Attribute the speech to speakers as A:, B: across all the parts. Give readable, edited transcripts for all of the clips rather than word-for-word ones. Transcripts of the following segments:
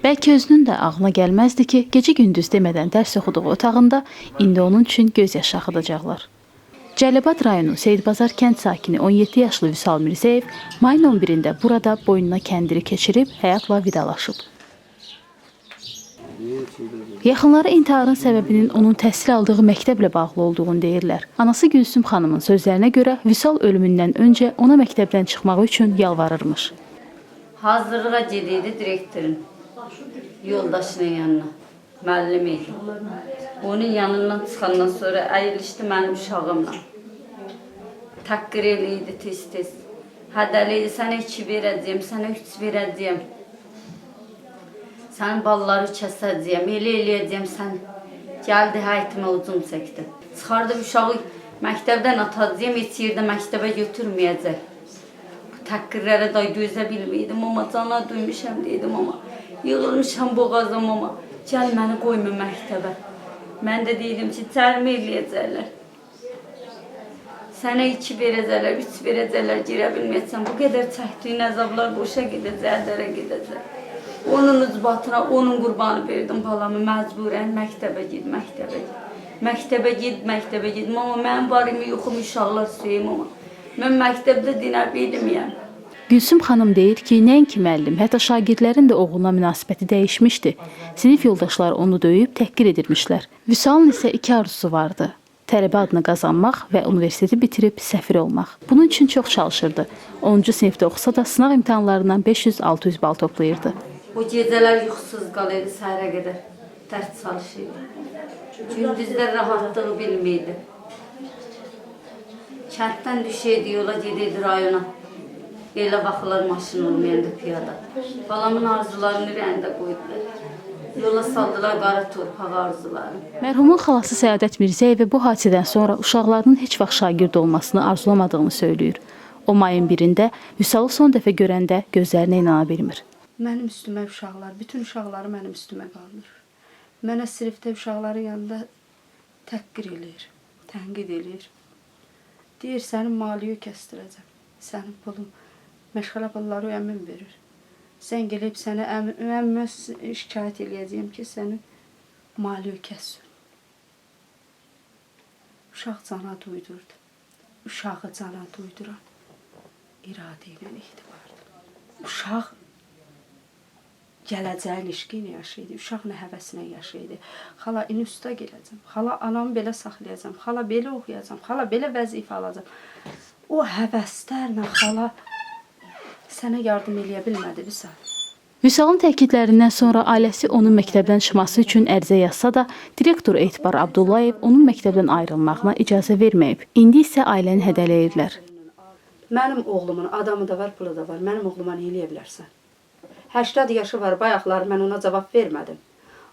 A: Bəlkə özünün də ağlına gəlməzdi ki, gecə-gündüz demədən dərs oxuduğu otağında indi onun üçün göz yaşı axıdacaqlar. Cəlilabad rayonu Seyidbazar kənd sakini 17 yaşlı Vüsal Mirzəyev mayın 11-də burada boynuna kəndiri keçirib həyatla vidalaşıb. Yaxınları intiharın səbəbinin onun təhsil aldığı məktəblə bağlı olduğunu deyirlər. Anası Gülsüm xanımın sözlərinə görə Vüsal ölümündən öncə ona məktəbdən çıxmağı üçün yalvarırmış.
B: Hazırlığa gedirdi direktorun yoldaşının yanına, müəllim idi. Onun yanından çıxandan sonra əyilişdi mənim uşağımla. Təqqir eləyirdi tez-tez. Hədəliydi, sənə 2 verəcəyəm, sənə 3 verəcəyəm. Sənin balları kəsəcəyəm, elə eləyəcəyəm, sən gəldi həyətimə ucum çəkdi. Çıxardı uşağı məktəbdən atacağım, heç yerdə məktəbə götürməyəcək. Bu təqqirlərə da gözə bilməydim, amma cana duymuşam dedim, amma yığılmışam boğazım, amma gəl məni qoyma məktəbə. Mən də deydim ki, cərimə eləyəcəklər. Sənə 2 verəcəklər, 3 verəcəklər, girə bilməyəcəksən. Bu qədər çəkdiyin əzablar boşa gedəcək, dərə gedəcək. Onun ucbatına, onun qurbanı verdim balamı, məcburən məktəbə gid, məktəbə gid. Məktəbə gid, məktəbə gid. Amma mənim barımı yoxum, uşaqlar söyləyim amma. Mən məktəbdə dinə bilməyəm.
A: Gülsüm xanım deyir ki, nəinki müəllim, hətta şagirdlərin də oğluna münasibəti dəyişmişdi. Sinif yoldaşları onu döyüb təhqir edirmişlər. Vüsalın isə 2 arzusu vardı. Tələbə adını qazanmaq və universiteti bitirib səfir olmaq. Bunun üçün çox çalışırdı. 10-cu sinifdə oxusa da sınaq imtahanlarından 500-600 bal toplayırdı.
B: O gecələr yuxusuz qalırdı səhərə qədər. Dərs çalışırdı. Gündüzlər rahatlığı bilmirdi. Kənddən düşəydi, yola gedirdi rayona. Elə baxılar maşın olmayanda piyada. Balamın arzularını rəndə qoydular. Yola saldılar qara torpaq arzularını.
A: Mərhumun xalası Səadət Mirzəyeva bu hadisədən sonra uşaqlarının heç vaxt şagird olmasını arzulamadığını söyləyir. O mayın 1-də Vüsalı son dəfə görəndə gözlərinə inana bilmir.
C: Mənim üstümə uşaqlar, bütün uşaqları mənim üstümə qaldır. Mənə sinifdə uşaqların yanında təhqir eləyir, tənqid eləyir. Deyir, sənin maliyyə kəstirəcəm, sənin pulun, məşğələ pulları əmin verir. Sən gəlib sənə əmmə şikayət eləyəcəyim ki, sənin maliyyə kəssin. Uşaq cana duydurdu, uşağı cana duyduran iradə ilə etibardır. Uşaq gələcəyin işqi ilə yaşaydı, uşaq nə həvəsinə yaşaydı. Xala instituta gələcəm, xala anamı belə saxlayacam, xala belə oxuyacam, xala belə vəzifə alacam. O həvəslərlə xala sənə yardım eləyə bilmədi Vüsal.
A: Vüsalın təkidlərindən sonra ailəsi onun məktəbdən çıxması üçün ərizə yazsa da, direktor Etibar Abdullayev onun məktəbdən ayrılmağına icazə verməyib. İndi isə ailəni hədələyirlər.
C: Mənim oğlumun adamı da var, pulu da var. Mənim oğluma nə eləyə bilərsən? 80 yaşı var, bayaqları mən ona cavab vermədim.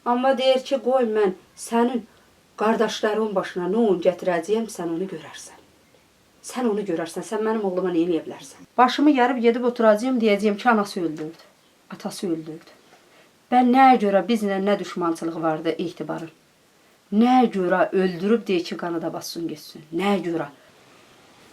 C: Amma deyir ki, qoy mən sənin qardaşların başına nə onu gətirəcəyəm, sən onu görərsən. Sən onu görərsən, sən mənim oğluma nə eləyə bilərsən? Başımı yarıb gedib oturacağım, deyəcəyəm ki, anası öldürdü, atası öldürdü. Bən nəyə görə bizlə nə düşmançılıq vardı etibarın? Nəyə görə öldürüb deyir ki, qanı da bassın geçsin? Nəyə görə?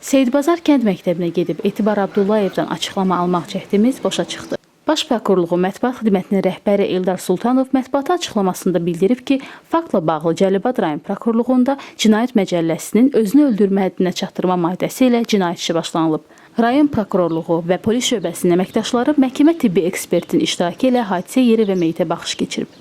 A: Seyidbazar kənd məktəbinə gedib Etibar Abdullayevdən açıqlama almaq cəhdimiz boşa çıxdı. Baş Prokurorluğu Mətbuat Xidmətinin rəhbəri Eldar Sultanov mətbuata açıqlamasında bildirib ki, faktla bağlı Cəlilabad rayon prokurorluğunda cinayət məcəlləsinin özünü öldürmə həddinə çatdırma maddəsi ilə cinayət işi başlanılıb. Rayon prokurorluğu və polis şöbəsinin əməkdaşları məhkəmə tibbi ekspertin iştirakı ilə hadisə yeri və meyitə baxış keçirib.